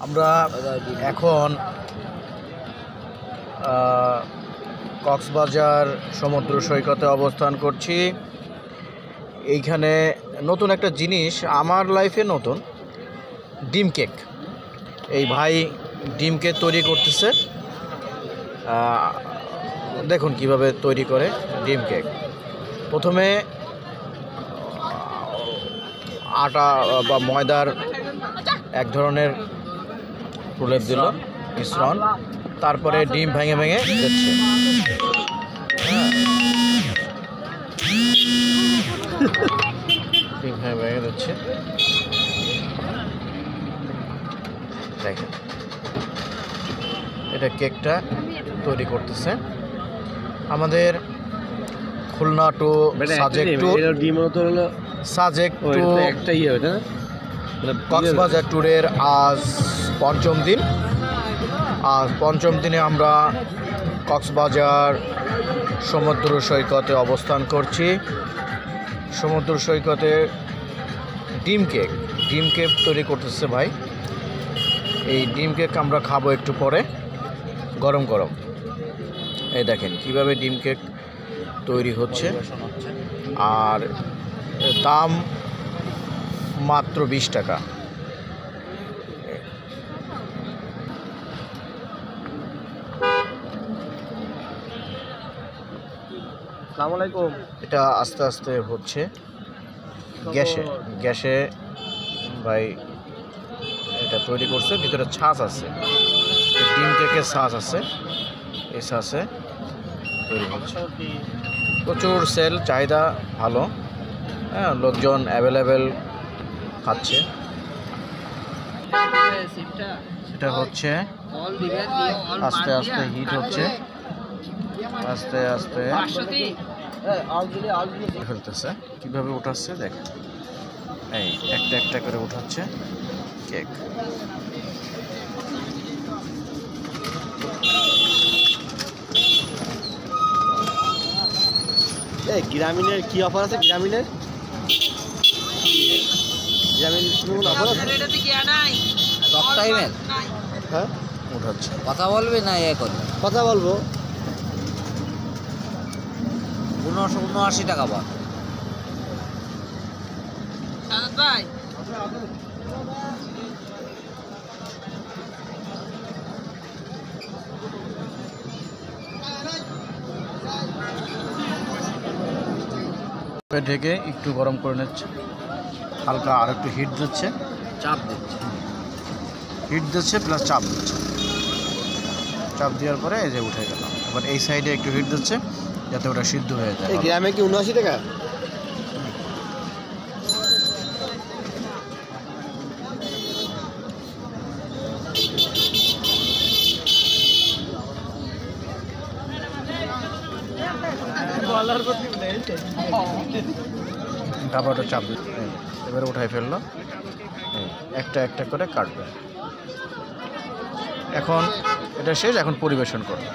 আমরা এখন কক্সবাজার সমুদ্র সৈকতে অবস্থান করছি। এইখানে নতুন একটা জিনিস আমার লাইফে নতুন, ডিম কেক। এই ভাই ডিম কেক তৈরি করতেছে, দেখুন কিভাবে তৈরি করে ডিম কেক। প্রথমে আটা বা ময়দার এক ধরনের প্রলেপ দিল, মিশ্রণ, তারপরে ডিম ভেঙে ভেঙে দিচ্ছে। ডিম ভেঙে ভেঙে দিচ্ছে, দেখেন এটা কেকটা তৈরি করতেছে। আমাদের খুলনা টু সাজেক টু কক্সবাজার ট্যুরের আজ পঞ্চম দিন। আর পঞ্চম দিনে আমরা কক্সবাজার সমুদ্র সৈকতে অবস্থান করছি। সমুদ্র সৈকতে ডিম কেক তৈরি করতেছে ভাই। এই ডিম কেক আমরা খাবো একটু পরে, গরম গরম। এই দেখেন কিভাবে ডিম কেক তৈরি হচ্ছে, আর দাম মাত্র 20 টাকা। আসসালামু আলাইকুম। এটা আস্তে আস্তে হচ্ছে গ্যাসে ভাই এটা তৈরি করছে। ভিতরে ছাঁচ আছে, ডিম কেকের ছাঁচ আছে, এই ছাঁচে তৈরি হচ্ছে। প্রচুর সেল, চাহিদা ভালো, হ্যাঁ, লোকজন অ্যাভেলেবেল খাচ্ছে। এটা হচ্ছে আস্তে আস্তে হিট হচ্ছে, আস্তে আস্তে ফেলতেছে। কিভাবে উঠাচ্ছে দেখেন, এই একটা একটা করে উঠাচ্ছে কেক। গ্রামীণের কি অফার আছে? গ্রামীণ হ্যাঁ উঠাচ্ছে। কথা বলবে না, করবে কথা বলবো। 79 টাকা বা ঢেকে একটু গরম করে নিচ্ছে, হালকা আর একটু হিট দিচ্ছে, চাপ দিচ্ছে, প্লাস চাপ দিচ্ছে। চাপ দেওয়ার পরে এই যে উঠে গেল। এবার এই সাইডে একটু হিট দিচ্ছে যাতে ওটা সিদ্ধ হয়ে যায়। গ্রামে কি 79 টাকা? তারপর চাপ দিচ্ছে, এবারে উঠাই ফেললো। একটা একটা করে কাটবে। এখন এটা শেষ, এখন পরিবেশন করবে।